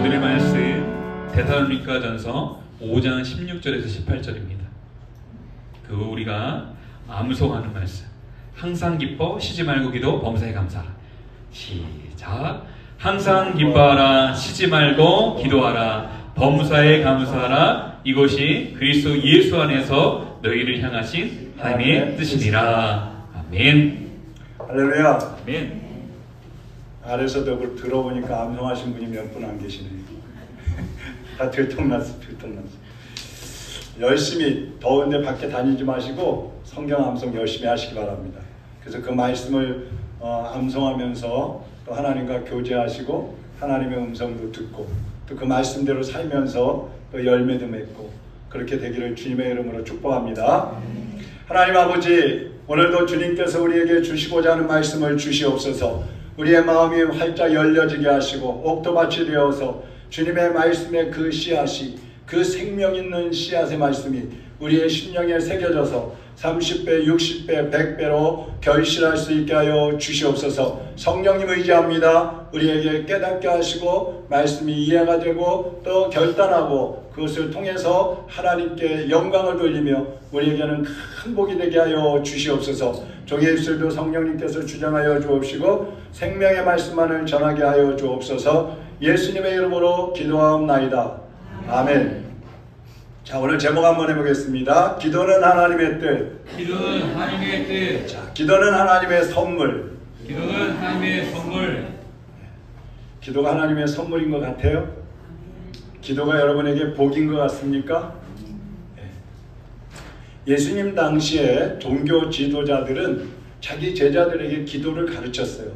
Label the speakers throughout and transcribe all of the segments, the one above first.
Speaker 1: 오늘의 말씀 데살로니가전서 5장 16절에서 18절입니다. 그 우리가 암송하는 말씀, 항상 기뻐 쉬지 말고 기도 범사에 감사하라. 시작. 항상 기뻐하라, 쉬지 말고 기도하라, 범사에 감사하라. 이것이 그리스도 예수 안에서 너희를 향하신 하나님의 뜻이니라. 아멘.
Speaker 2: 할렐루야.
Speaker 1: 아멘.
Speaker 2: 아래서도 들어보니까 암송하신 분이 몇 분 안 계시네요. 다 들통났어. 열심히 더운데 밖에 다니지 마시고 성경 암송 열심히 하시기 바랍니다. 그래서 그 말씀을 암송하면서 또 하나님과 교제하시고 하나님의 음성도 듣고 또 그 말씀대로 살면서 또 열매도 맺고 그렇게 되기를 주님의 이름으로 축복합니다. 하나님 아버지, 오늘도 주님께서 우리에게 주시고자 하는 말씀을 주시옵소서. 우리의 마음이 활짝 열려지게 하시고 옥토밭이 되어서 주님의 말씀의 그 씨앗이, 그 생명 있는 씨앗의 말씀이 우리의 심령에 새겨져서 30배, 60배, 100배로 결실할 수 있게 하여 주시옵소서. 성령님 의지합니다. 우리에게 깨닫게 하시고 말씀이 이해가 되고 또 결단하고 그것을 통해서 하나님께 영광을 돌리며 우리에게는 큰 복이 되게 하여 주시옵소서. 종의 입술도 성령님께서 주장하여 주옵시고 생명의 말씀만을 전하게 하여 주옵소서. 예수님의 이름으로 기도하옵나이다. 아멘. 자, 오늘 제목 한번 해보겠습니다. 기도는 하나님의 뜻.
Speaker 1: 기도는 하나님의 뜻.
Speaker 2: 자, 기도는 하나님의 선물.
Speaker 1: 기도는 하나님의 선물.
Speaker 2: 기도가 하나님의 선물인 것 같아요? 기도가 여러분에게 복인 것 같습니까? 예수님 당시에 종교 지도자들은 자기 제자들에게 기도를 가르쳤어요.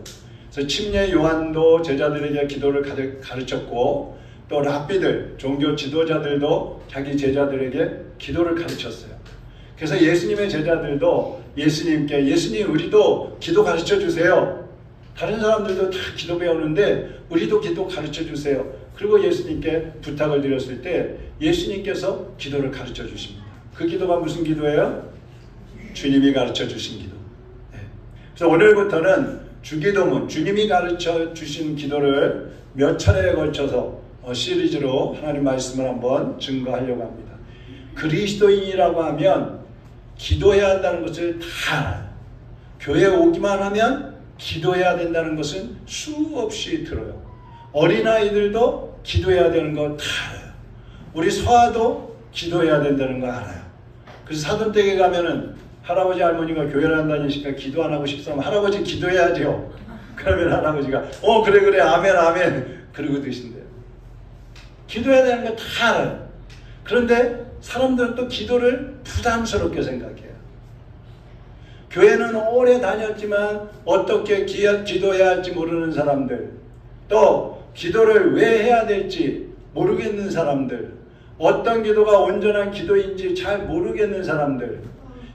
Speaker 2: 그래서 침례 요한도 제자들에게 기도를 가르쳤고 또 랍비들, 종교 지도자들도 자기 제자들에게 기도를 가르쳤어요. 그래서 예수님의 제자들도 예수님 우리도 기도 가르쳐 주세요. 다른 사람들도 다 기도 배우는데 우리도 기도 가르쳐 주세요. 그리고 예수님께 부탁을 드렸을 때 예수님께서 기도를 가르쳐 주십니다. 그 기도가 무슨 기도예요? 주님이 가르쳐 주신 기도. 그래서 오늘부터는 주기도문, 주님이 가르쳐 주신 기도를 몇 차례에 걸쳐서 시리즈로 하나님 말씀을 한번 증거하려고 합니다. 그리스도인이라고 하면 기도해야 한다는 것을 다 알아요. 교회에 오기만 하면 기도해야 된다는 것은 수없이 들어요. 어린아이들도 기도해야 되는 거 다 알아요. 우리 소아도 기도해야 된다는 거 알아요. 그래서 사돈댁에 가면은 할아버지 할머니가 교회를 안 다니시니까 기도 안 하고 싶으면 할아버지 기도해야죠. 그러면 할아버지가 그래 아멘 그러고 드신대요. 기도해야 되는 거 다 알아요. 그런데 사람들은 또 기도를 부담스럽게 생각해요. 교회는 오래 다녔지만 어떻게 기도해야 할지 모르는 사람들, 또 기도를 왜 해야 될지 모르겠는 사람들, 어떤 기도가 온전한 기도인지 잘 모르겠는 사람들,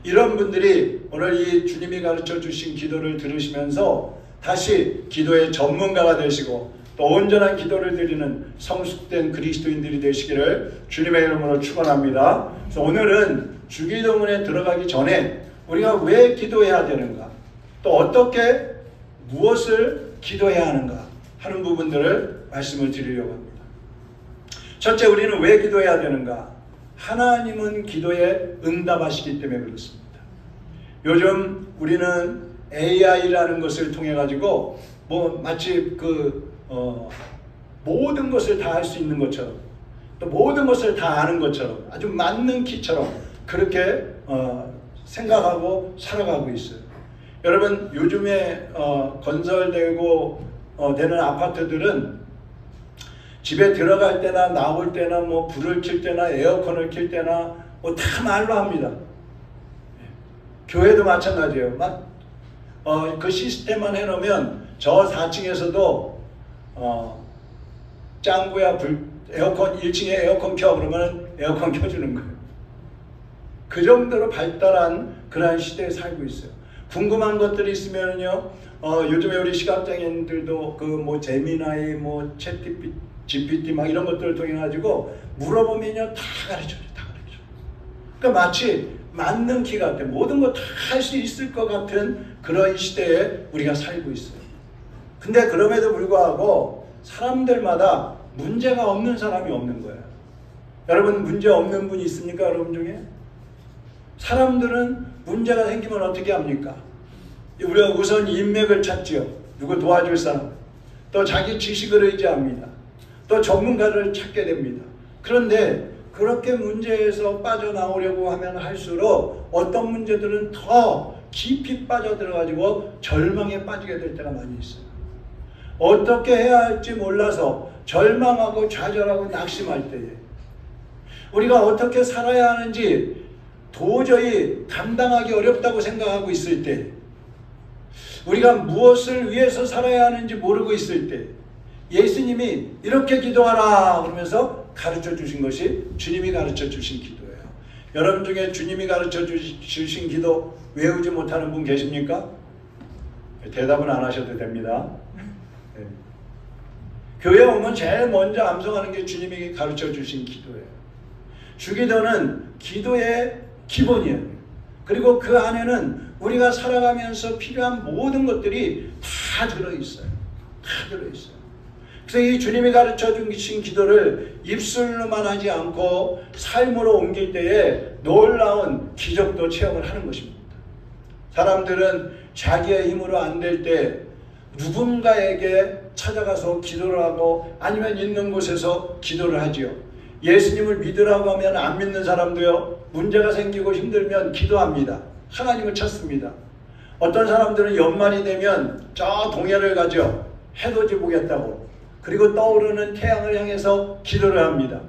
Speaker 2: 이런 분들이 오늘 이 주님이 가르쳐 주신 기도를 들으시면서 다시 기도의 전문가가 되시고 또 온전한 기도를 드리는 성숙된 그리스도인들이 되시기를 주님의 이름으로 축원합니다. 그래서 오늘은 주기도문에 들어가기 전에 우리가 왜 기도해야 되는가, 또 어떻게 무엇을 기도해야 하는가 하는 부분들을 말씀을 드리려고 합니다. 첫째, 우리는 왜 기도해야 되는가? 하나님은 기도에 응답하시기 때문에 그렇습니다. 요즘 우리는 AI라는 것을 통해 가지고 마치 모든 것을 다 할 수 있는 것처럼 또 모든 것을 다 아는 것처럼 아주 만능 키처럼 그렇게 생각하고 살아가고 있어요. 여러분, 요즘에 건설되고 되는 아파트들은 집에 들어갈 때나 나올 때나 불을 켤 때나 에어컨을 켤 때나 다 말로 합니다. 교회도 마찬가지예요. 그 시스템만 해놓으면 저 4층에서도 짱구야 에어컨 1층에 에어컨 켜 그러면 에어컨 켜주는 거예요. 그 정도로 발달한 그러한 시대에 살고 있어요. 궁금한 것들이 있으면요, 요즘에 우리 시각장애인들도 제미나이 챗 GPT 막 이런 것들을 통해 가지고 물어보면요 다 가르쳐줘요. 그러니까 마치 만능 키 같아. 모든 거 다 할 수 있을 것 같은 그런 시대에 우리가 살고 있어요. 근데 그럼에도 불구하고 사람들마다 문제가 없는 사람이 없는 거예요. 여러분 문제 없는 분이 있습니까? 여러분 중에? 사람들은 문제가 생기면 어떻게 합니까? 우리가 우선 인맥을 찾지요. 누구 도와줄 사람. 또 자기 지식을 의지합니다. 또 전문가를 찾게 됩니다. 그런데 그렇게 문제에서 빠져나오려고 하면 할수록 어떤 문제들은 더 깊이 빠져들어가지고 절망에 빠지게 될 때가 많이 있어요. 어떻게 해야 할지 몰라서 절망하고 좌절하고 낙심할 때에 우리가 어떻게 살아야 하는지 도저히 감당하기 어렵다고 생각하고 있을 때, 우리가 무엇을 위해서 살아야 하는지 모르고 있을 때 예수님이 이렇게 기도하라 그러면서 가르쳐 주신 것이 주님이 가르쳐 주신 기도예요. 여러분 중에 주님이 가르쳐 주신 기도 외우지 못하는 분 계십니까? 대답은 안 하셔도 됩니다. 네. 교회 오면 제일 먼저 암송하는 게 주님이 가르쳐 주신 기도예요. 주기도는 기도의 기본이에요. 그리고 그 안에는 우리가 살아가면서 필요한 모든 것들이 다 들어있어요. 다 들어있어요. 그래서 이 주님이 가르쳐 주신 기도를 입술로만 하지 않고 삶으로 옮길 때에 놀라운 기적도 체험을 하는 것입니다. 사람들은 자기의 힘으로 안 될 때 누군가에게 찾아가서 기도를 하고 아니면 있는 곳에서 기도를 하지요. 예수님을 믿으라고 하면 안 믿는 사람도요, 문제가 생기고 힘들면 기도합니다. 하나님을 찾습니다. 어떤 사람들은 연말이 되면 저 동해를 가죠. 해돋이 보겠다고. 그리고 떠오르는 태양을 향해서 기도를 합니다.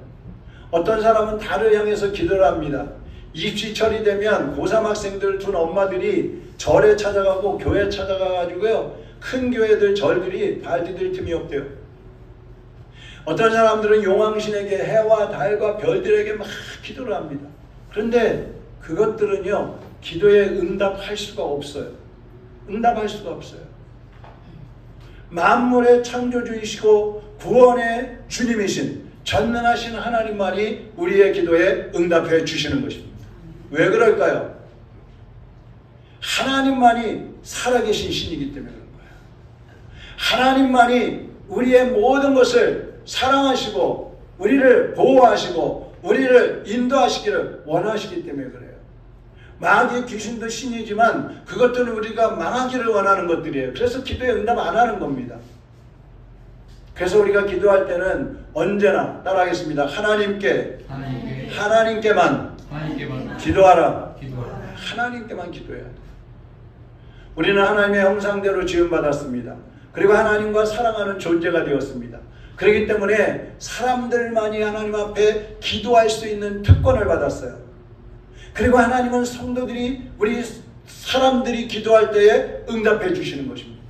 Speaker 2: 어떤 사람은 달을 향해서 기도를 합니다. 입시철이 되면 고3 학생들 둔 엄마들이 절에 찾아가고 교회 찾아가가지고요, 큰 교회들 절들이 발 디딜 틈이 없대요. 어떤 사람들은 용왕신에게 해와 달과 별들에게 막 기도를 합니다. 그런데 그것들은요, 기도에 응답할 수가 없어요. 응답할 수가 없어요. 만물의 창조주이시고 구원의 주님이신 전능하신 하나님만이 우리의 기도에 응답해 주시는 것입니다. 왜 그럴까요? 하나님만이 살아계신 신이기 때문에 그런 거예요. 하나님만이 우리의 모든 것을 사랑하시고 우리를 보호하시고 우리를 인도하시기를 원하시기 때문에 그래요. 마귀 귀신도 신이지만 그것들은 우리가 망하기를 원하는 것들이에요. 그래서 기도에 응답 안 하는 겁니다. 그래서 우리가 기도할 때는 언제나 따라하겠습니다. 하나님께만 기도하라. 하나님께만 기도해야 돼. 우리는 하나님의 형상대로 지음받았습니다. 그리고 하나님과 사랑하는 존재가 되었습니다. 그렇기 때문에 사람들만이 하나님 앞에 기도할 수 있는 특권을 받았어요. 그리고 하나님은 성도들이, 우리 사람들이 기도할 때에 응답해 주시는 것입니다.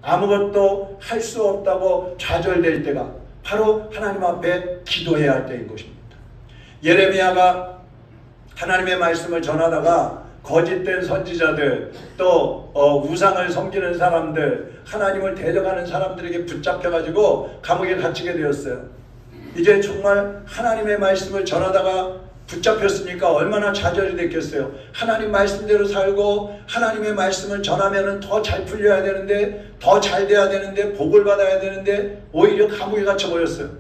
Speaker 2: 아무것도 할 수 없다고 좌절될 때가 바로 하나님 앞에 기도해야 할 때인 것입니다. 예레미야가 하나님의 말씀을 전하다가 거짓된 선지자들, 또 우상을 섬기는 사람들, 하나님을 대적하는 사람들에게 붙잡혀가지고 감옥에 갇히게 되었어요. 이제 정말 하나님의 말씀을 전하다가 붙잡혔으니까 얼마나 좌절이 됐겠어요. 하나님 말씀대로 살고 하나님의 말씀을 전하면 더 잘 풀려야 되는데, 더 잘 돼야 되는데, 복을 받아야 되는데 오히려 감옥에 갇혀버렸어요.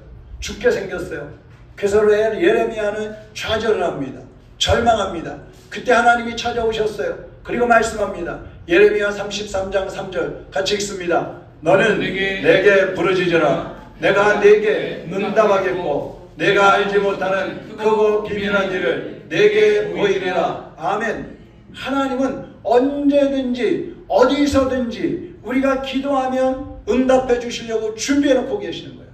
Speaker 2: 죽게 생겼어요. 그래서 예레미야는 좌절을 합니다. 절망합니다. 그때 하나님이 찾아오셨어요. 그리고 말씀합니다. 예레미야 33장 3절 같이 읽습니다. 너는 내게 부르짖으라. 내가 내게 응답하겠고 내가 알지 못하는 크고 비밀한 일을 내게 보이리라. 아멘. 하나님은 언제든지 어디서든지 우리가 기도하면 응답해 주시려고 준비해 놓고 계시는 거예요.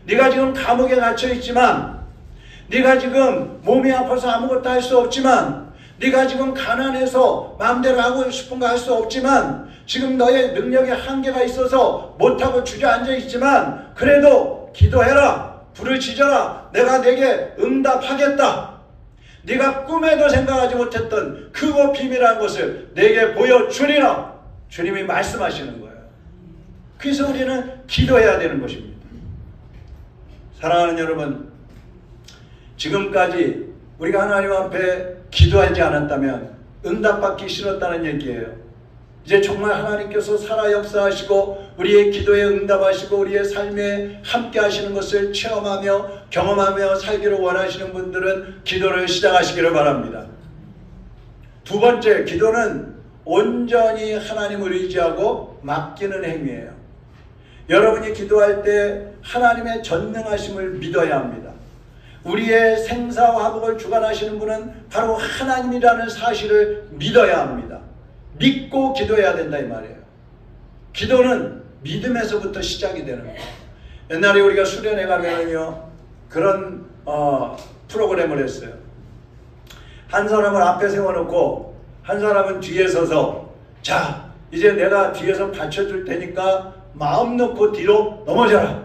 Speaker 2: 네가 지금 감옥에 갇혀 있지만, 네가 지금 몸이 아파서 아무것도 할 수 없지만, 네가 지금 가난해서 마음대로 하고 싶은 거 할 수 없지만, 지금 너의 능력에 한계가 있어서 못하고 주저앉아 있지만, 그래도 기도해라. 부르짖어라. 내가 내게 응답하겠다. 네가 꿈에도 생각하지 못했던 크고 비밀한 것을 내게 보여주리라. 주님이 말씀하시는 거예요. 그래서 우리는 기도해야 되는 것입니다. 사랑하는 여러분, 지금까지 우리가 하나님 앞에 기도하지 않았다면 응답받기 싫었다는 얘기예요. 이제 정말 하나님께서 살아 역사하시고 우리의 기도에 응답하시고 우리의 삶에 함께 하시는 것을 체험하며 경험하며 살기를 원하시는 분들은 기도를 시작하시기를 바랍니다. 두 번째, 기도는 온전히 하나님을 의지하고 맡기는 행위예요. 여러분이 기도할 때 하나님의 전능하심을 믿어야 합니다. 우리의 생사와 화복을 주관하시는 분은 바로 하나님이라는 사실을 믿어야 합니다. 믿고 기도해야 된다 이 말이에요. 기도는 믿음에서부터 시작이 되는 거예요. 옛날에 우리가 수련회 가면요 그런 프로그램을 했어요. 한 사람을 앞에 세워놓고 한 사람은 뒤에 서서 자 이제 내가 뒤에서 받쳐줄 테니까 마음 놓고 뒤로 넘어져라.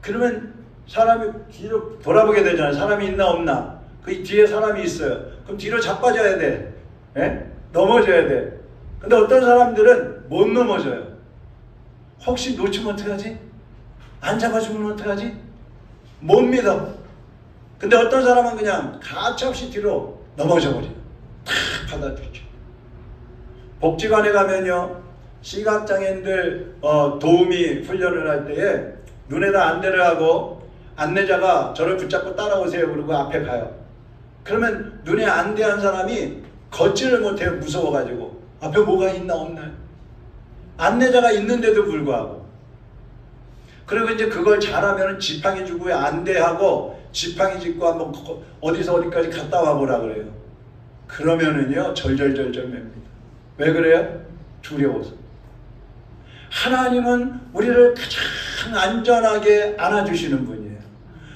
Speaker 2: 그러면 사람이 뒤로 돌아보게 되잖아요. 사람이 있나 없나. 그 뒤에 사람이 있어요. 그럼 뒤로 자빠져야 돼. 예? 넘어져야 돼. 근데 어떤 사람들은 못 넘어져요. 혹시 놓치면 어떡하지? 안 잡아주면 어떡하지? 못 믿어. 근데 어떤 사람은 그냥 가차없이 뒤로 넘어져 버려요. 탁 받아주죠. 복지관에 가면요 시각장애인들 도우미 훈련을 할 때에 눈에다 안대를 하고 안내자가 저를 붙잡고 따라오세요 그러고 앞에 가요. 그러면 눈에 안대한 사람이 걷지를 못해요. 무서워가지고. 앞에 뭐가 있나 없나. 안내자가 있는데도 불구하고. 그리고 이제 그걸 잘하면 지팡이 주고 안대하고 지팡이 짚고 한번 어디서 어디까지 갔다 와보라 그래요. 그러면은요 절절절절 맵니다. 왜 그래요? 두려워서. 하나님은 우리를 가장 안전하게 안아주시는 분이에요.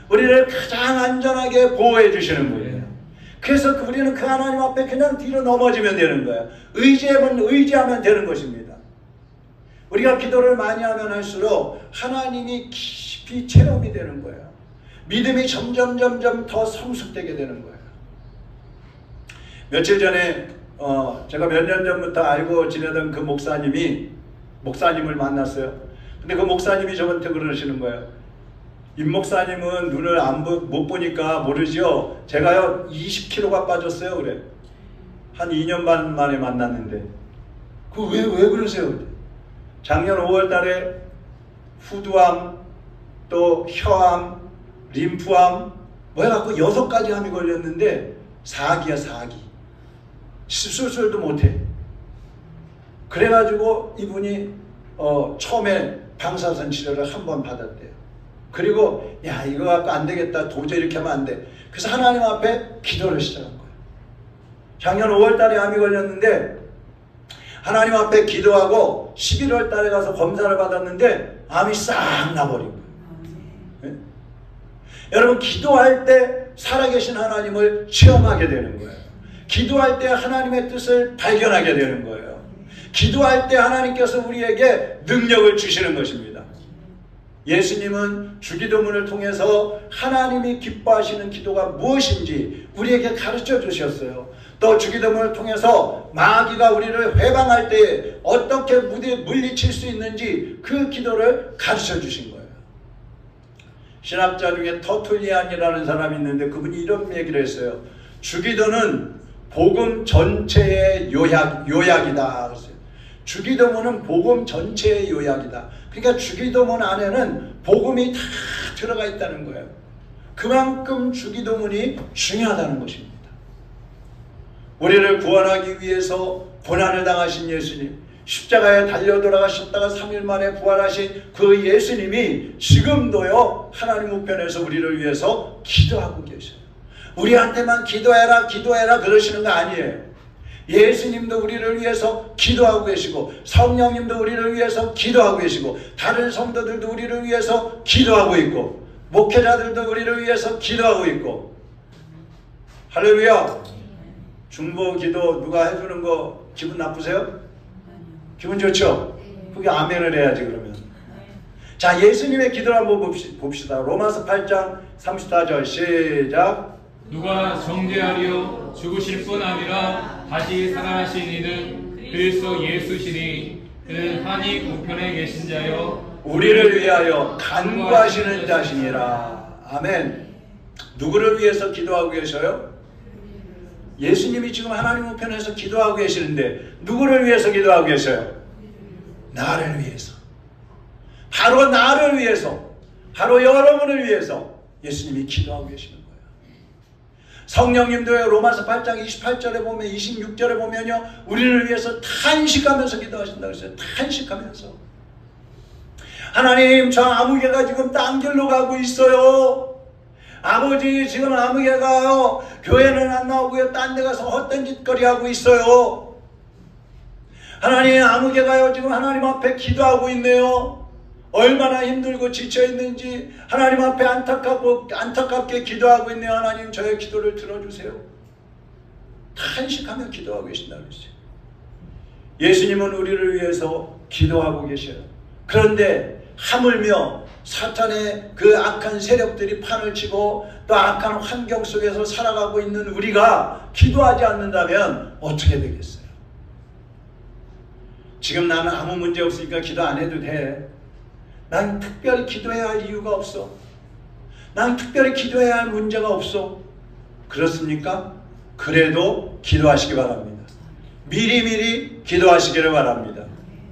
Speaker 2: 우리를 가장 안전하게 보호해 주시는 분이에요. 그래서 우리는 그 하나님 앞에 그냥 뒤로 넘어지면 되는 거예요. 의지하면 되는 것입니다. 우리가 기도를 많이 하면 할수록 하나님이 깊이 체험이 되는 거예요. 믿음이 점점 더 성숙되게 되는 거예요. 며칠 전에 제가 몇 년 전부터 알고 지내던 그 목사님을 만났어요. 근데 그 목사님이 저한테 그러시는 거예요. 임 목사님은 눈을 못 보니까 모르지요. 제가요 20kg가 빠졌어요. 그래. 한 2년 반 만에 만났는데 왜 그러세요? 작년 5월 달에 후두암 또 혀암 림프암 뭐 해갖고 6가지 암이 걸렸는데 4기야 4기. 수술도 못해. 그래가지고 이분이 처음에 방사선 치료를 한 번 받았대요. 그리고 야 이거 갖고 안 되겠다. 도저히 이렇게 하면 안 돼. 그래서 하나님 앞에 기도를 시작한 거예요. 작년 5월 달에 암이 걸렸는데 하나님 앞에 기도하고 11월 달에 가서 검사를 받았는데 암이 싹 나버린 거예요. 네? 여러분 기도할 때 살아계신 하나님을 체험하게 되는 거예요. 기도할 때 하나님의 뜻을 발견하게 되는 거예요. 기도할 때 하나님께서 우리에게 능력을 주시는 것입니다. 예수님은 주기도문을 통해서 하나님이 기뻐하시는 기도가 무엇인지 우리에게 가르쳐 주셨어요. 또 주기도문을 통해서 마귀가 우리를 회방할 때 어떻게 물리칠 수 있는지 그 기도를 가르쳐 주신 거예요. 신학자 중에 터툴리안이라는 사람이 있는데 그분이 이런 얘기를 했어요. 주기도는 복음 전체의 요약이다. 주기도문은 복음 전체의 요약이다. 그러니까 주기도문 안에는 복음이 다 들어가 있다는 거예요. 그만큼 주기도문이 중요하다는 것입니다. 우리를 구원하기 위해서 고난을 당하신 예수님, 십자가에 달려 돌아가셨다가 3일 만에 부활하신 그 예수님이 지금도요 하나님 우편에서 우리를 위해서 기도하고 계셔요. 우리한테만 기도해라 그러시는 거 아니에요. 예수님도 우리를 위해서 기도하고 계시고 성령님도 우리를 위해서 기도하고 계시고 다른 성도들도 우리를 위해서 기도하고 있고 목회자들도 우리를 위해서 기도하고 있고. 할렐루야. 중보 기도 누가 해주는 거 기분 나쁘세요? 기분 좋죠? 그게 아멘을 해야지 그러면. 자, 예수님의 기도를 한번 봅시다. 로마서 8장 34절 시작.
Speaker 1: 누가 정죄하리요 죽으실 뿐 아니라 다시 살아나신 이는 그리스도 예수시니 그는 하나님 우편에 계신 자요
Speaker 2: 우리를 위하여 간구하시는 자시니라. 아멘. 누구를 위해서 기도하고 계셔요? 예수님이 지금 하나님 우편에서 기도하고 계시는데 누구를 위해서 기도하고 계셔요? 나를 위해서. 바로 나를 위해서, 바로 여러분을 위해서 예수님이 기도하고 계시는 거예요. 성령님도요, 로마서 8장 28절에 보면, 26절에 보면요, 우리를 위해서 탄식하면서 기도하신다고 했어요. 탄식하면서. 하나님, 저 아무개가 지금 딴 길로 가고 있어요. 아버지, 지금 아무개가요, 교회는 안 나오고요, 딴 데 가서 헛된 짓거리 하고 있어요. 하나님, 아무개가요, 지금 하나님 앞에 기도하고 있네요. 얼마나 힘들고 지쳐있는지 하나님 앞에 안타깝게 기도하고 있네요. 하나님, 저의 기도를 들어주세요. 탄식하며 기도하고 계신다고 했어요. 예수님은 우리를 위해서 기도하고 계셔요. 그런데 하물며 사탄의 그 악한 세력들이 판을 치고 또 악한 환경 속에서 살아가고 있는 우리가 기도하지 않는다면 어떻게 되겠어요? 지금 나는 아무 문제 없으니까 기도 안 해도 돼. 난 특별히 기도해야 할 이유가 없어. 난 특별히 기도해야 할 문제가 없어. 그렇습니까? 그래도 기도하시기 바랍니다. 미리미리 기도하시기를 바랍니다.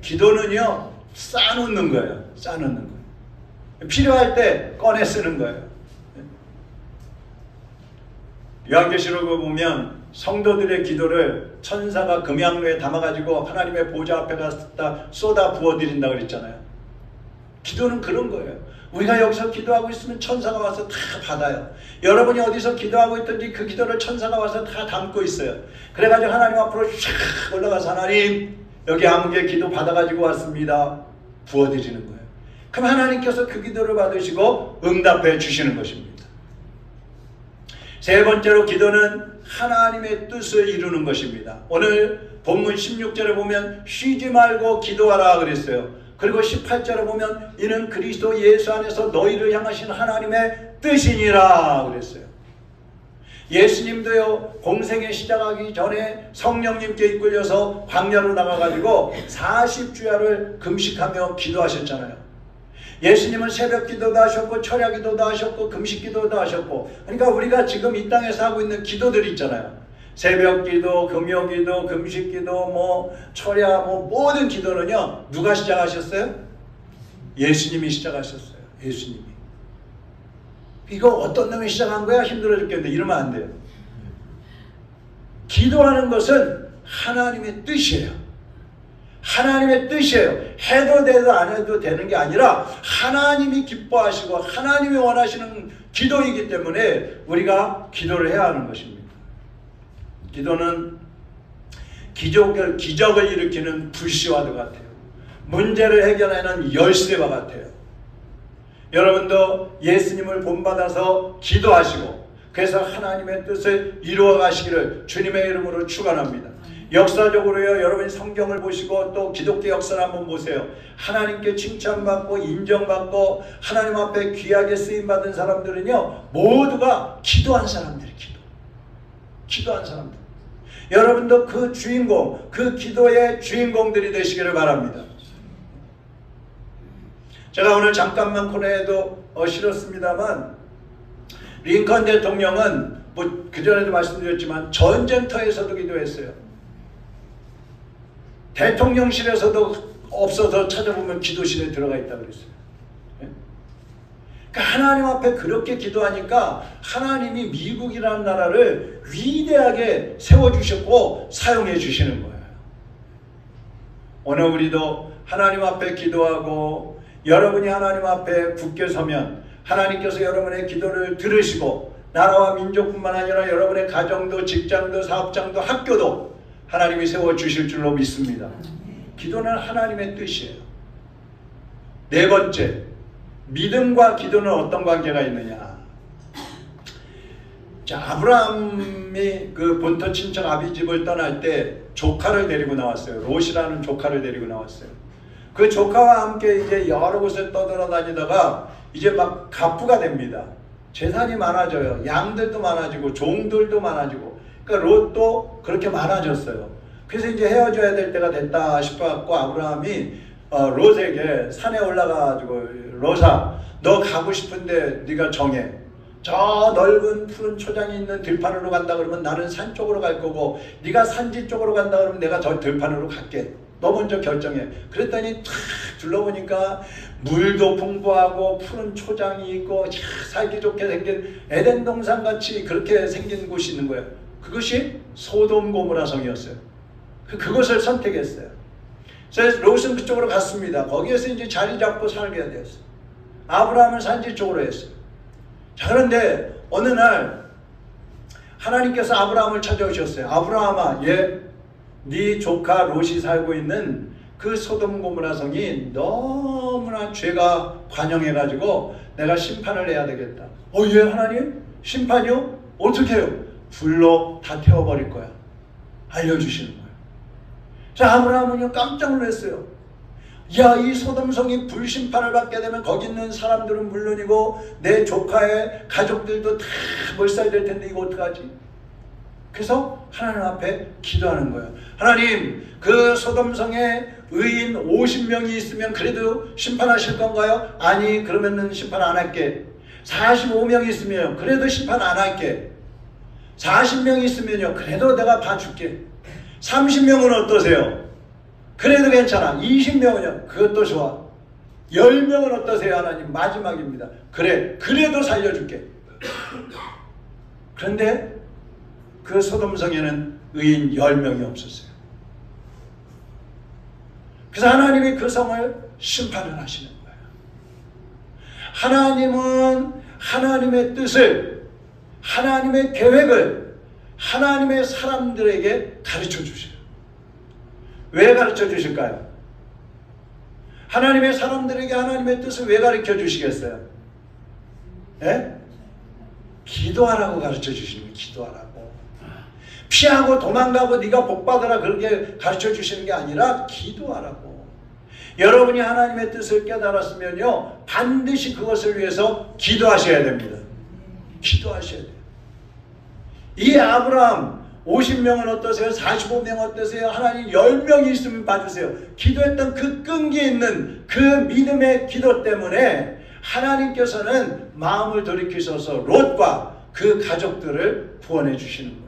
Speaker 2: 기도는요, 쌓아놓는 거예요. 쌓아놓는 거예요. 필요할 때 꺼내 쓰는 거예요. 요한계시록을 보면 성도들의 기도를 천사가 금양로에 담아가지고 하나님의 보좌 앞에 가서 쏟아 부어드린다고 그랬잖아요. 기도는 그런 거예요. 우리가 여기서 기도하고 있으면 천사가 와서 다 받아요. 여러분이 어디서 기도하고 있든지 그 기도를 천사가 와서 다 담고 있어요. 그래가지고 하나님 앞으로 샥 올라가서 하나님, 여기 아무개 기도 받아가지고 왔습니다. 부어드리는 거예요. 그럼 하나님께서 그 기도를 받으시고 응답해 주시는 것입니다. 세 번째로 기도는 하나님의 뜻을 이루는 것입니다. 오늘 본문 16절에 보면 쉬지 말고 기도하라 그랬어요. 그리고 18절에 보면 이는 그리스도 예수 안에서 너희를 향하신 하나님의 뜻이니라 그랬어요. 예수님도요, 공생에 시작하기 전에 성령님께 이끌려서 광야로 나가가지고 40주야를 금식하며 기도하셨잖아요. 예수님은 새벽 기도도 하셨고 철야 기도도 하셨고 금식 기도도 하셨고, 그러니까 우리가 지금 이 땅에서 하고 있는 기도들이 있잖아요. 새벽 기도, 금요 기도, 금식 기도, 철야, 모든 기도는요, 누가 시작하셨어요? 예수님이 시작하셨어요. 예수님이. 이거 어떤 놈이 시작한 거야? 힘들어 죽겠는데 이러면 안 돼요. 기도하는 것은 하나님의 뜻이에요. 하나님의 뜻이에요. 해도 돼도 안 해도 되는 게 아니라 하나님이 기뻐하시고 하나님이 원하시는 기도이기 때문에 우리가 기도를 해야 하는 것입니다. 기도는 기적을 일으키는 불씨와도 같아요. 문제를 해결하는 열쇠와 같아요. 여러분도 예수님을 본받아서 기도하시고 그래서 하나님의 뜻을 이루어 가시기를 주님의 이름으로 축원합니다. 역사적으로요, 여러분이 성경을 보시고 또 기독교 역사를 한번 보세요. 하나님께 칭찬받고 인정받고 하나님 앞에 귀하게 쓰임받은 사람들은요, 모두가 기도한 사람들이에요. 기도한 사람들. 여러분도 그 주인공, 그 기도의 주인공들이 되시기를 바랍니다. 제가 오늘 잠깐만 코너에도 실었습니다만, 링컨 대통령은 그전에도 말씀드렸지만 전쟁터에서도 기도했어요. 대통령실에서도 없어서 찾아보면 기도실에 들어가 있다고 그랬어요. 그러니까 하나님 앞에 그렇게 기도하니까 하나님이 미국이라는 나라를 위대하게 세워주셨고 사용해 주시는 거예요. 오늘 우리도 하나님 앞에 기도하고 여러분이 하나님 앞에 굳게 서면 하나님께서 여러분의 기도를 들으시고 나라와 민족뿐만 아니라 여러분의 가정도 직장도 사업장도 학교도 하나님이 세워주실 줄로 믿습니다. 기도는 하나님의 뜻이에요. 네 번째, 믿음과 기도는 어떤 관계가 있느냐. 자, 아브라함이 그 본토 친척 아비집을 떠날 때 조카를 데리고 나왔어요. 롯이라는 조카를 데리고 나왔어요. 그 조카와 함께 이제 여러 곳에 떠돌아다니다가 이제 막 갑부가 됩니다. 재산이 많아져요. 양들도 많아지고 종들도 많아지고. 그러니까 롯도 그렇게 많아졌어요. 그래서 이제 헤어져야 될 때가 됐다 싶어갖고 아브라함이 롯에게 산에 올라가가지고 롯아, 너 가고 싶은데 네가 정해. 저 넓은 푸른 초장이 있는 들판으로 간다 그러면 나는 산 쪽으로 갈 거고, 네가 산지 쪽으로 간다 그러면 내가 저 들판으로 갈게. 너 먼저 결정해. 그랬더니 탁 둘러보니까 물도 풍부하고 푸른 초장이 있고 살기 좋게 생긴 에덴 동산 같이 그렇게 생긴 곳이 있는 거예요. 그것이 소돔 고모라 성이었어요. 그것을 선택했어요. 그래서 롯은 그쪽으로 갔습니다. 거기에서 이제 자리 잡고 살게 되었어요. 아브라함은 산지 쪽으로 했어요. 자, 그런데 어느 날 하나님께서 아브라함을 찾아오셨어요. 아브라함아, 네 조카 롯이 살고 있는 그 소돔 고모라 성이 너무나 죄가 관영해가지고 내가 심판을 해야 되겠다. 예, 하나님? 심판이요? 어떻게 해요? 불로 다 태워버릴 거야. 알려주시는 거예요. 자, 아브라함은요 깜짝 놀랐어요. 야, 이 소돔성이 불심판을 받게 되면 거기 있는 사람들은 물론이고 내 조카의 가족들도 다 몰살될 텐데 이거 어떡하지? 그래서 하나님 앞에 기도하는 거예요. 하나님, 그 소돔성에 의인 50명이 있으면 그래도 심판하실 건가요? 아니, 그러면은 심판 안 할게. 45명이 있으면 그래도 심판 안 할게. 40명이 있으면요 그래도 내가 봐줄게. 30명은 어떠세요? 그래도 괜찮아. 20명은요 그것도 좋아. 10명은 어떠세요? 하나님, 마지막입니다. 그래, 그래도 살려줄게. 그런데 그 소돔성에는 의인 10명이 없었어요. 그래서 하나님이 그 성을 심판을 하시는 거예요. 하나님은 하나님의 뜻을, 하나님의 계획을 하나님의 사람들에게 가르쳐 주셔요. 왜 가르쳐 주실까요? 하나님의 사람들에게 하나님의 뜻을 왜 가르쳐 주시겠어요? 예? 기도하라고 가르쳐 주시는 거예요. 기도하라고. 피하고 도망가고 네가 복받으라 그렇게 가르쳐 주시는 게 아니라 기도하라고. 여러분이 하나님의 뜻을 깨달았으면요 반드시 그것을 위해서 기도하셔야 됩니다. 기도하셔야 돼요. 이 아브라함 50명은 어떠세요? 45명 어떠세요? 하나님 10명이 있으면 봐주세요. 기도했던 그 끈기 있는 그 믿음의 기도 때문에 하나님께서는 마음을 돌이키셔서 롯과 그 가족들을 구원해 주시는 거예요.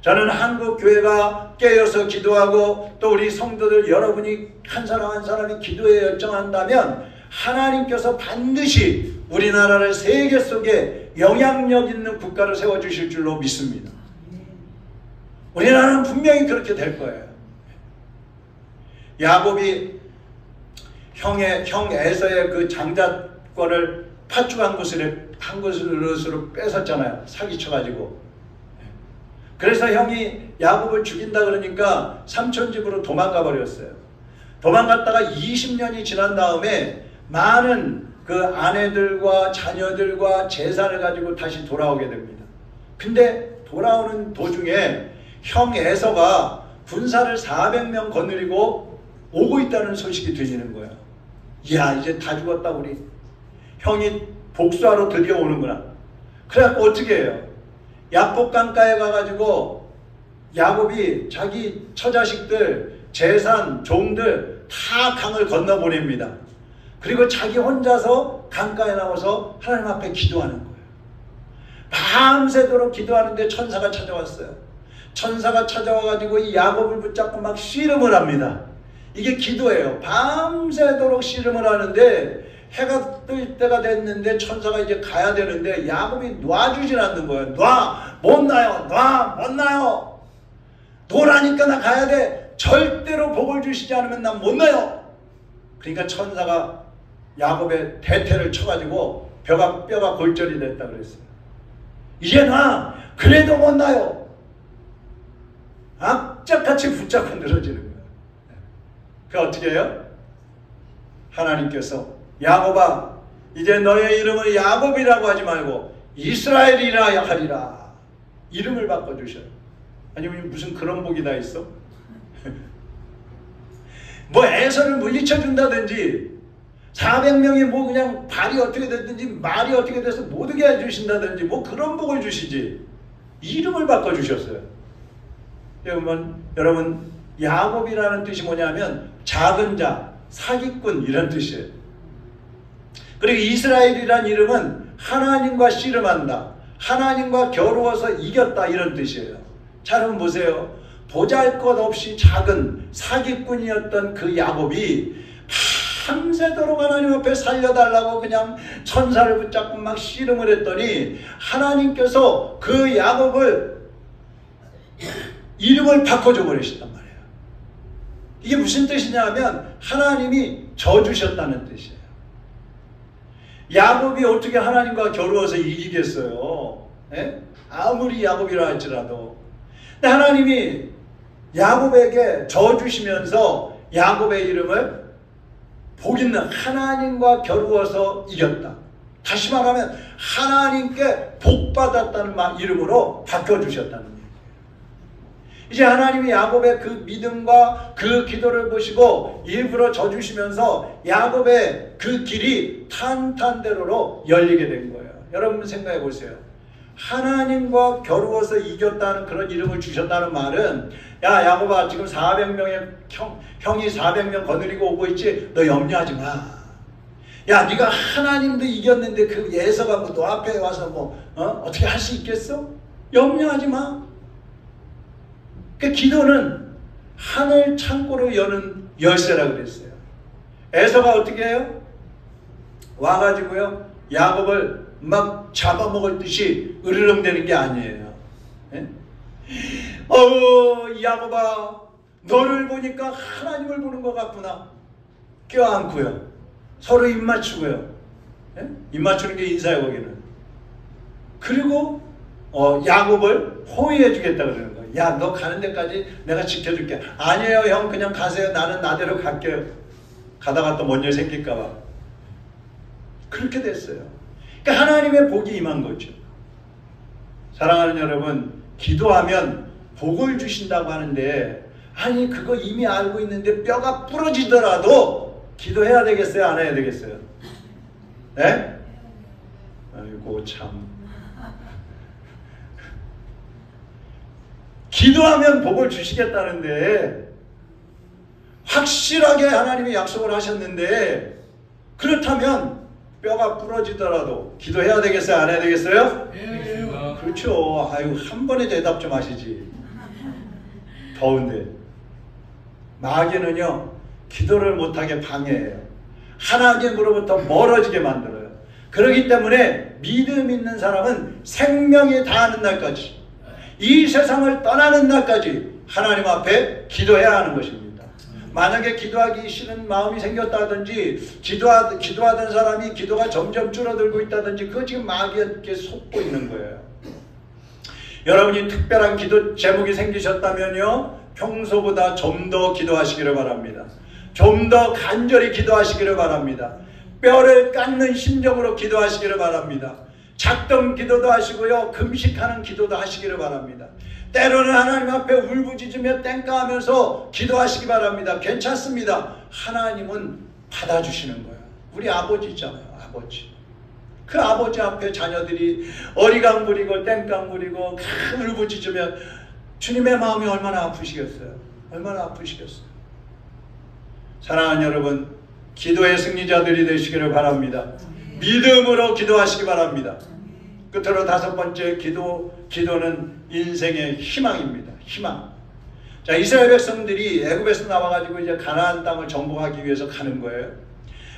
Speaker 2: 저는 한국 교회가 깨어서 기도하고 또 우리 성도들 여러분이 한 사람 한 사람이 기도에 열정한다면 하나님께서 반드시 우리나라를 세계 속에 영향력 있는 국가를 세워주실 줄로 믿습니다. 우리나라는 분명히 그렇게 될 거예요. 야곱이 형 에서의 그 장자권을 파축한 것으로 뺏었잖아요. 사기쳐가지고. 그래서 형이 야곱을 죽인다 그러니까 삼촌 집으로 도망가 버렸어요. 도망갔다가 20년이 지난 다음에 많은 그 아내들과 자녀들과 재산을 가지고 다시 돌아오게 됩니다. 근데 돌아오는 도중에 형 에서가 군사를 400명 거느리고 오고 있다는 소식이 들리는 거예요. 이야, 이제 다 죽었다 우리. 형이 복수하러 드디어 오는구나. 그래갖고 어떻게 해요? 야복 강가에 가가지고 야곱이 자기 처자식들, 재산, 종들 다 강을 건너보냅니다. 그리고 자기 혼자서 강가에 나와서 하나님 앞에 기도하는 거예요. 밤새도록 기도하는데 천사가 찾아왔어요. 천사가 찾아와가지고 이 야곱을 붙잡고 막 씨름을 합니다. 이게 기도예요. 밤새도록 씨름을 하는데 해가 뜰 때가 됐는데 천사가 이제 가야 되는데 야곱이 놔주질 않는 거예요. 못 놔요. 못 놔요. 놓으라니까 나 가야 돼. 절대로 복을 주시지 않으면 난 못 놔요. 그러니까 천사가 야곱의 대퇴를 쳐가지고 뼈가 골절이 됐다 그랬어요. 이제 나 그래도 못 놔요. 악착같이 붙잡고 늘어지는 거예요. 그 어떻게 해요? 하나님께서 야곱아, 이제 너의 이름을 야곱이라고 하지 말고 이스라엘이라 하리라. 이름을 바꿔주셔요. 아니면 무슨 그런 복이 다 있어? 뭐 에서를 물리쳐 준다든지 400명이 뭐 그냥 발이 어떻게 됐든지 말이 어떻게 돼서 못 오게 해주신다든지 뭐 그런 복을 주시지 이름을 바꿔주셨어요. 여러분 야곱이라는 뜻이 뭐냐면 작은 자, 사기꾼 이런 뜻이에요. 그리고 이스라엘이란 이름은 하나님과 씨름한다, 하나님과 겨루어서 이겼다, 이런 뜻이에요. 자, 여러분 보세요. 보잘것없이 작은 사기꾼이었던 그 야곱이 밤새도록 하나님 앞에 살려달라고 그냥 천사를 붙잡고 막 씨름을 했더니 하나님께서 그 야곱을 이름을 바꿔줘 버리셨단 말이에요. 이게 무슨 뜻이냐 하면 하나님이 져주셨다는 뜻이에요. 야곱이 어떻게 하나님과 겨루어서 이기겠어요? 예? 아무리 야곱이라 할지라도. 근데 하나님이 야곱에게 져주시면서 야곱의 이름을 복 있는 하나님과 겨루어서 이겼다. 다시 말하면 하나님께 복받았다는 이름으로 바꿔주셨다는 얘기예요. 이제 하나님이 야곱의 그 믿음과 그 기도를 보시고 일부러 져주시면서 야곱의 그 길이 탄탄대로로 열리게 된 거예요. 여러분 생각해 보세요. 하나님과 겨루어서 이겼다는 그런 이름을 주셨다는 말은, 야 야곱아, 지금 400명의 형이 400명 거느리고 오고 있지, 너 염려하지 마. 야 네가 하나님도 이겼는데 그 예서가 너 앞에 와서 어떻게 할 수 있겠어? 염려하지 마. 그 기도는 하늘 창고로 여는 열쇠라 그랬어요. 에서가 어떻게 해요? 와가지고요 야곱을 막 잡아먹을 듯이 으르렁대는 게 아니에요. 예? 야곱아, 너를 보니까 하나님을 보는 것 같구나. 껴안고요, 서로 입 맞추고요. 예? 입 맞추는 게 인사예요, 거기는. 그리고 야곱을 호위해 주겠다 그러는 거예요. 야, 너 가는 데까지 내가 지켜줄게. 아니에요 형, 그냥 가세요. 나는 나대로 갈게요. 가다가 또 뭔 일 생길까 봐. 그렇게 됐어요. 그러니까 하나님의 복이 임한 거죠. 사랑하는 여러분, 기도하면 복을 주신다고 하는데, 아니 그거 이미 알고 있는데 뼈가 부러지더라도 기도해야 되겠어요, 안 해야 되겠어요? 네? 아이고 참. 기도하면 복을 주시겠다는데, 확실하게 하나님이 약속을 하셨는데, 그렇다면 뼈가 부러지더라도 기도해야 되겠어요, 안 해야 되겠어요?
Speaker 1: 네.
Speaker 2: 그렇죠. 아유, 한 번에 대답 좀 하시지. 더운데. 마귀는요, 기도를 못하게 방해해요. 하나님으로부터 멀어지게 만들어요. 그렇기 때문에 믿음 있는 사람은 생명이 다하는 날까지, 이 세상을 떠나는 날까지 하나님 앞에 기도해야 하는 것입니다. 만약에 기도하기 싫은 마음이 생겼다든지, 기도하던 사람이 기도가 점점 줄어들고 있다든지, 그거 지금 마귀에게 속고 있는 거예요. 여러분이 특별한 기도 제목이 생기셨다면요, 평소보다 좀 더 기도하시기를 바랍니다. 좀 더 간절히 기도하시기를 바랍니다. 뼈를 깎는 심정으로 기도하시기를 바랍니다. 작정 기도도 하시고요, 금식하는 기도도 하시기를 바랍니다. 때로는 하나님 앞에 울부짖으며 땡까하면서 기도하시기 바랍니다. 괜찮습니다. 하나님은 받아주시는 거예요. 우리 아버지 있잖아요, 아버지. 그 아버지 앞에 자녀들이 어리광 부리고 땡깡 부리고 울부짖으면 주님의 마음이 얼마나 아프시겠어요? 얼마나 아프시겠어요? 사랑하는 여러분, 기도의 승리자들이 되시기를 바랍니다. 믿음으로 기도하시기 바랍니다. 끝으로 다섯 번째, 기도는 인생의 희망입니다. 희망. 자, 이스라엘 백성들이 애굽에서 나와가지고 이제 가나안 땅을 정복하기 위해서 가는 거예요.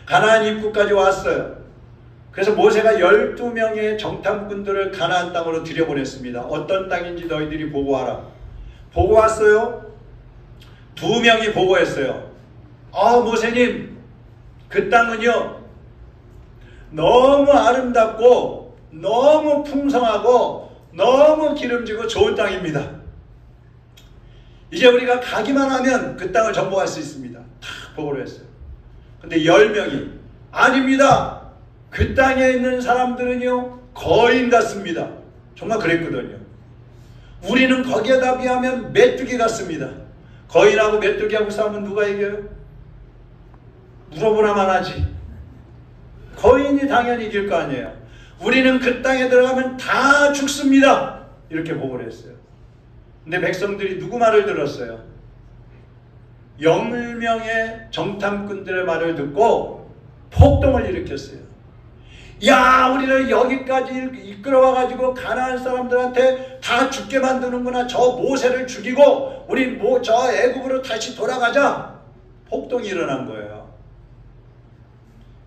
Speaker 2: 가나안 입구까지 왔어요. 그래서 모세가 12명의 정탐꾼들을 가나안 땅으로 들여보냈습니다. 어떤 땅인지 너희들이 보고 와라. 보고 왔어요. 2명이 보고했어요. 모세님, 그 땅은요, 너무 아름답고 너무 풍성하고 너무 기름지고 좋은 땅입니다. 이제 우리가 가기만 하면 그 땅을 정복할 수 있습니다. 다 보고를 했어요. 근데 10명이 아닙니다. 그 땅에 있는 사람들은요, 거인 같습니다. 정말 그랬거든요. 우리는 거기에다 비하면 메뚜기 같습니다. 거인하고 메뚜기하고 싸우면 누가 이겨요? 물어보나만 하지. 거인이 당연히 이길 거 아니에요. 우리는 그 땅에 들어가면 다 죽습니다. 이렇게 보고를 했어요. 근데 백성들이 누구 말을 들었어요? 10명의 정탐꾼들의 말을 듣고 폭동을 일으켰어요. 야, 우리를 여기까지 이끌어와가지고 가나안 사람들한테 다 죽게 만드는구나. 저 모세를 죽이고 우리 저 애굽으로 다시 돌아가자. 폭동이 일어난 거예요.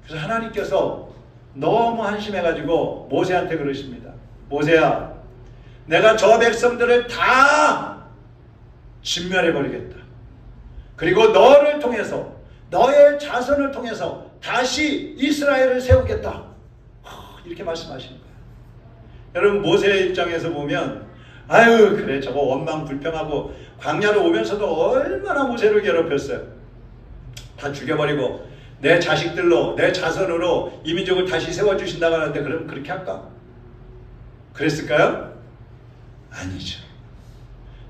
Speaker 2: 그래서 하나님께서 너무 한심해가지고 모세한테 그러십니다. 모세야, 내가 저 백성들을 다 진멸해버리겠다. 그리고 너를 통해서, 너의 자손을 통해서 다시 이스라엘을 세우겠다. 이렇게 말씀하시는 거예요. 여러분, 모세의 입장에서 보면 아유, 그래, 저거 원망 불평하고 광야로 오면서도 얼마나 모세를 괴롭혔어요. 다 죽여버리고 내 자식들로, 내 자손으로 이 민족을 다시 세워주신다고 하는데 그럼 그렇게 할까? 그랬을까요? 아니죠.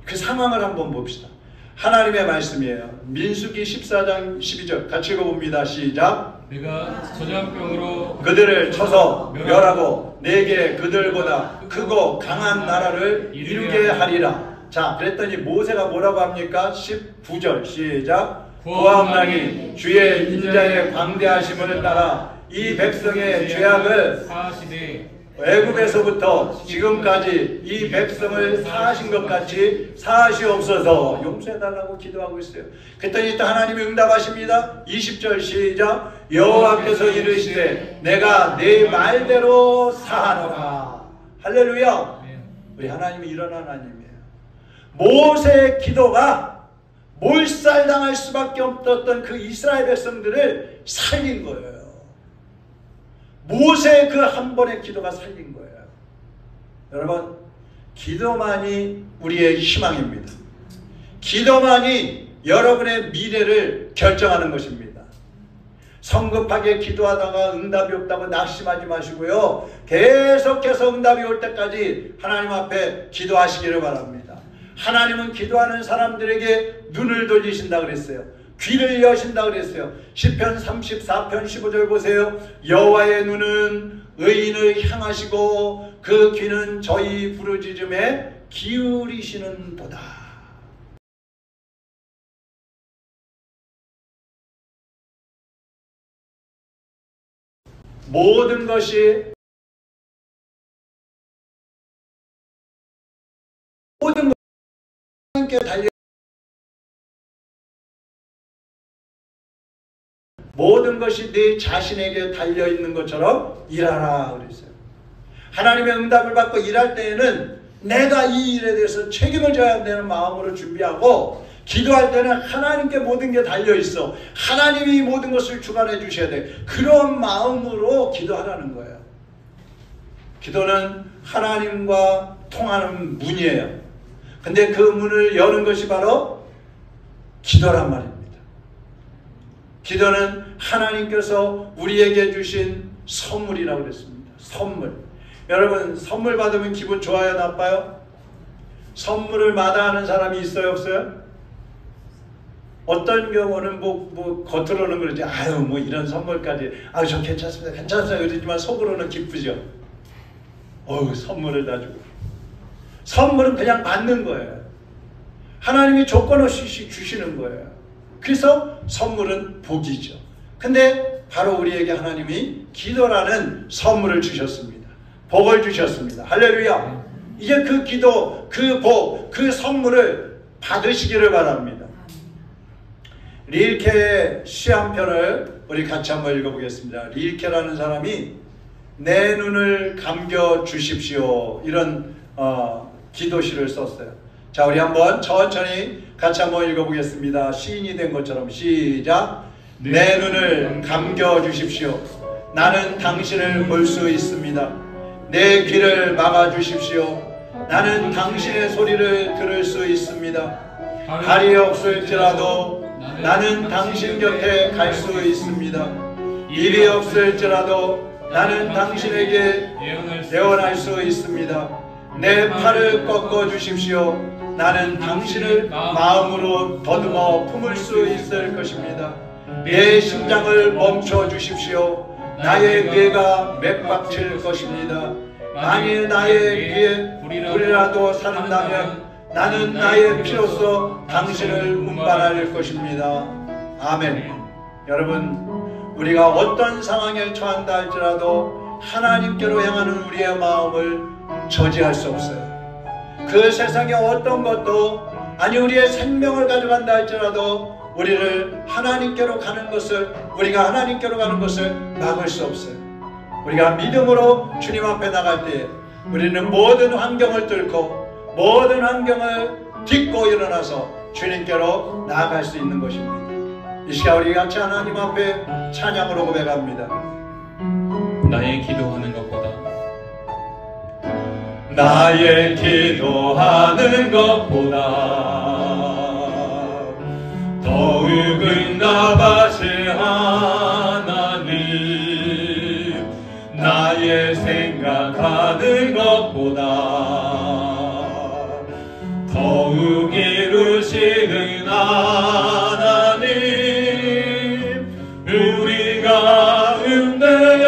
Speaker 2: 그 상황을 한번 봅시다. 하나님의 말씀이에요. 민수기 14장 12절 같이 읽어봅니다. 시작.
Speaker 1: 내가 저장병으로
Speaker 2: 그들을 쳐서 멸하고 내게 그들보다 크고 강한 나라를 이루게 하리라. 자, 그랬더니 모세가 뭐라고 합니까? 19절 시작. 구하옵나니 주의 인자의 광대하심을 따라 이 백성의 죄악을
Speaker 1: 사하시되
Speaker 2: 애굽에서부터 지금까지 이 백성을 사하신 것 같이 사하시옵소서. 용서해달라고 기도하고 있어요. 그랬더니 또 하나님이 응답하십니다. 20절 시작. 여호와께서 이르시되 내가 네 말대로 사하노라. 할렐루야. 우리 하나님이 이런 하나님이에요. 모세의 기도가 몰살당할 수밖에 없었던 그 이스라엘 백성들을 살린 거예요. 모세의 그 한 번의 기도가 살린 거예요. 여러분, 기도만이 우리의 희망입니다. 기도만이 여러분의 미래를 결정하는 것입니다. 성급하게 기도하다가 응답이 없다고 낙심하지 마시고요. 계속해서 응답이 올 때까지 하나님 앞에 기도하시기를 바랍니다. 하나님은 기도하는 사람들에게 눈을 돌리신다 그랬어요. 귀를 여신다 그랬어요. 시편 34편 15절 보세요. 여호와의 눈은 의인을 향하시고 그 귀는 저희 부르짖음에 기울이시는 도다. 모든 것이 하나님께 달려 모든 것이 네 자신에게 달려있는 것처럼 일하라 그랬어요. 하나님의 응답을 받고 일할 때에는 내가 이 일에 대해서 책임을 져야 되는 마음으로 준비하고, 기도할 때는 하나님께 모든 게 달려있어. 하나님이 모든 것을 주관해 주셔야 돼. 그런 마음으로 기도하라는 거예요. 기도는 하나님과 통하는 문이에요. 근데 그 문을 여는 것이 바로 기도란 말입니다. 기도는 하나님께서 우리에게 주신 선물이라고 그랬습니다. 선물. 여러분, 선물 받으면 기분 좋아요, 나빠요? 선물을 마다하는 사람이 있어요, 없어요? 어떤 경우는 겉으로는 그러지, 아유, 뭐 이런 선물까지, 아유, 저 괜찮습니다, 괜찮습니다, 그러지만 속으로는 기쁘죠. 어우, 선물을 다 주고. 선물은 그냥 받는 거예요. 하나님이 조건 없이 주시는 거예요. 그래서 선물은 복이죠. 근데 바로 우리에게 하나님이 기도라는 선물을 주셨습니다. 복을 주셨습니다. 할렐루야. 이제 그 기도, 그 복, 그 선물을 받으시기를 바랍니다. 릴케의 시 한 편을 우리 같이 한번 읽어보겠습니다. 릴케라는 사람이 내 눈을 감겨 주십시오, 이런 기도시를 썼어요. 자, 우리 한번 천천히 같이 한번 읽어보겠습니다. 시인이 된 것처럼 시작. 내 눈을 감겨 주십시오. 나는 당신을 볼 수 있습니다. 내 귀를 막아 주십시오. 나는 당신의 소리를 들을 수 있습니다. 발이 없을지라도 나는 당신 곁에 갈 수 있습니다. 입이 없을지라도 나는 당신에게 예언할 수 있습니다. 내 팔을 꺾어 주십시오. 나는 당신을 마음으로 더듬어 품을 수 있을 것입니다. 내 심장을 멈춰 주십시오. 나의 뇌가 맥박칠 것입니다. 만일 나의 귀에 불이라도 사는다면 나는 나의 피로써 당신을 운반할 것입니다. 아멘. 여러분, 우리가 어떤 상황에 처한다 할지라도 하나님께로 향하는 우리의 마음을 저지할 수 없어요. 그 세상의 어떤 것도, 아니 우리의 생명을 가져간다 할지라도 우리를 하나님께로 가는 것을, 우리가 하나님께로 가는 것을 막을 수 없어요. 우리가 믿음으로 주님 앞에 나갈 때에 우리는 모든 환경을 뚫고 모든 환경을 딛고 일어나서 주님께로 나아갈 수 있는 것입니다. 이 시간 우리 같이 하나님 앞에 찬양으로 고백합니다.
Speaker 1: 나의 기도하는 것보다
Speaker 2: 나의 기도하는 것보다 더욱은 나가실 하나님, 나의 생각하는 것보다 더욱 이루시는 하나님, 우리가 은혜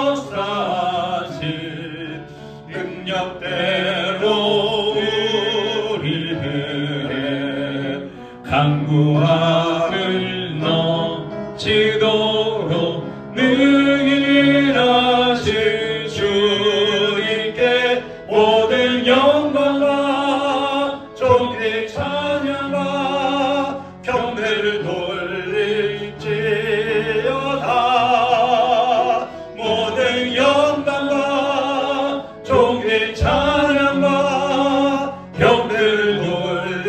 Speaker 2: 역사하신 능력대로 우리들의 강구함을 넘치도록 능일하신 주님께 모든 영광과 존귀 찬양과 경배를 돌릴지어다. 모든 영광과 존귀 찬양과 경배를 돌릴지어다.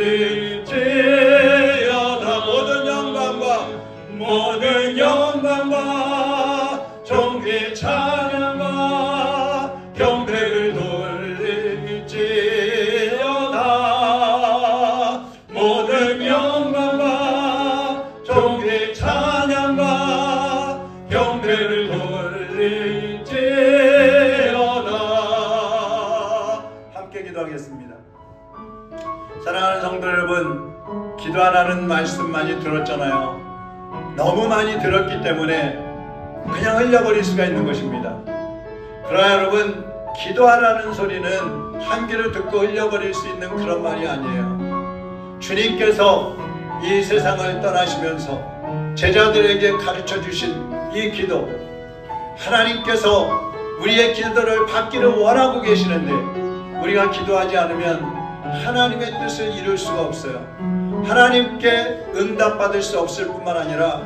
Speaker 2: 모든 영광과 존귀 찬양과 경배를 돌릴지어다. 모든 영광과 존귀 찬양과 경배를 돌릴지어다. 함께 기도하겠습니다. 사랑하는 성도 여러분, 기도하라는 말씀 많이 들었잖아요. 너무 많이 들었기 때문에 그냥 흘려버릴 수가 있는 것입니다. 그러나 여러분, 기도하라는 소리는 한 귀로 듣고 흘려버릴 수 있는 그런 말이 아니에요. 주님께서 이 세상을 떠나시면서 제자들에게 가르쳐 주신 이 기도, 하나님께서 우리의 기도를 받기를 원하고 계시는데 우리가 기도하지 않으면 하나님의 뜻을 이룰 수가 없어요. 하나님께 응답받을 수 없을 뿐만 아니라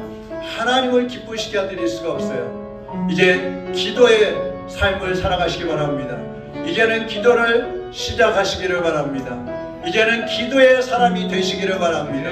Speaker 2: 하나님을 기쁘시게 드릴 수가 없어요. 이제 기도의 삶을 살아가시기 바랍니다. 이제는 기도를 시작하시기를 바랍니다. 이제는 기도의 사람이 되시기를 바랍니다.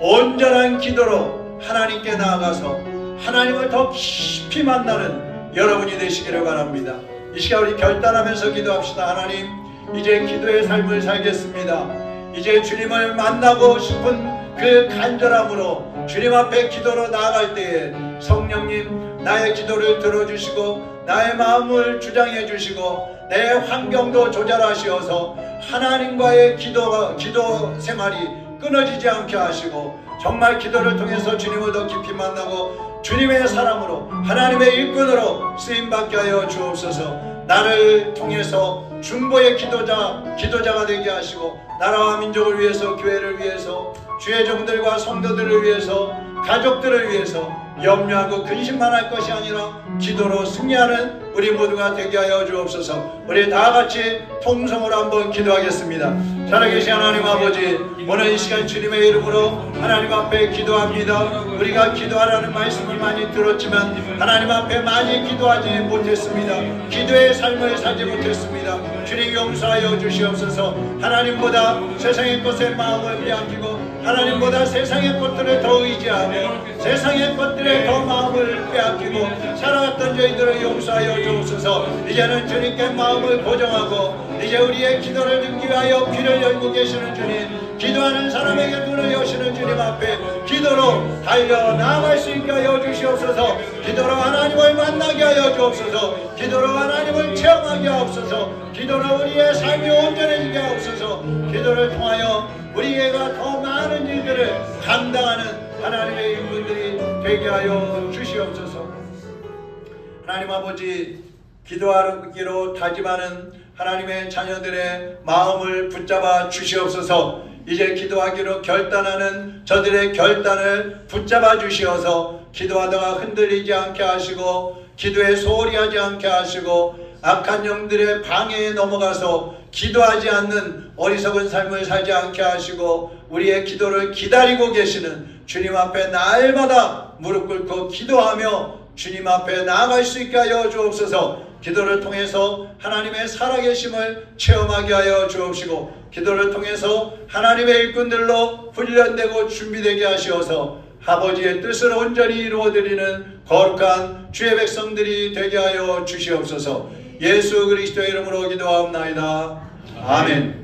Speaker 2: 온전한 기도로 하나님께 나아가서 하나님을 더 깊이 만나는 여러분이 되시기를 바랍니다. 이 시간 우리 결단하면서 기도합시다. 하나님, 이제 기도의 삶을 살겠습니다. 이제 주님을 만나고 싶은 그 간절함으로 주님 앞에 기도로 나아갈 때에 성령님, 나의 기도를 들어주시고 나의 마음을 주장해 주시고 내 환경도 조절하시어서 하나님과의 기도 생활이 끊어지지 않게 하시고 정말 기도를 통해서 주님을 더 깊이 만나고 주님의 사람으로 하나님의 일꾼으로 쓰임받게 하여 주옵소서. 나를 통해서 중보의 기도자가 되게 하시고 나라와 민족을 위해서, 교회를 위해서, 주의 종들과 성도들을 위해서, 가족들을 위해서 염려하고 근심만 할 것이 아니라 기도로 승리하는 우리 모두가 되게 하여 주옵소서. 우리 다같이 통성으로 한번 기도하겠습니다. 살아계신 하나님 아버지, 오늘 이 시간 주님의 이름으로 하나님 앞에 기도합니다. 우리가 기도하라는 말씀을 많이 들었지만 하나님 앞에 많이 기도하지 못했습니다. 기도의 삶을 살지 못했습니다. 주님 용서하여 주시옵소서. 하나님보다 세상의 것에 마음을 빼앗기고 하나님보다 세상의 것들을 더 의지하며 세상의 것들에 더 마음을 빼앗기고 살아갔던 저희들을 용서하여 주옵소서. 이제는 주님께 마음을 고정하고 이제 우리의 기도를 듣기 위하여 귀를 열고 계시는 주님, 기도하는 사람에게 눈을 여시는 주님 앞에 기도로 달려 나아갈 수 있게 하여 주시옵소서. 기도로 하나님을 만나게 하여 주옵소서. 기도로 하나님을 체험하게 하옵소서. 기도로 우리의 삶이 온전해지게 하옵소서. 기도를 통하여 우리가 더 많은 일들을 감당하는 하나님의 일꾼들이 되게 하여 주시옵소서. 하나님 아버지, 기도하기로 다짐하는 하나님의 자녀들의 마음을 붙잡아 주시옵소서. 이제 기도하기로 결단하는 저들의 결단을 붙잡아 주시어서 기도하다가 흔들리지 않게 하시고 기도에 소홀히 하지 않게 하시고 악한 영들의 방해에 넘어가서 기도하지 않는 어리석은 삶을 살지 않게 하시고 우리의 기도를 기다리고 계시는 주님 앞에 날마다 무릎 꿇고 기도하며 주님 앞에 나아갈 수 있게 하여 주옵소서. 기도를 통해서 하나님의 살아계심을 체험하게 하여 주옵시고 기도를 통해서 하나님의 일꾼들로 훈련되고 준비되게 하시어서 아버지의 뜻을 온전히 이루어드리는 거룩한 주의 백성들이 되게 하여 주시옵소서. 예수 그리스도의 이름으로 기도하옵나이다. 아멘.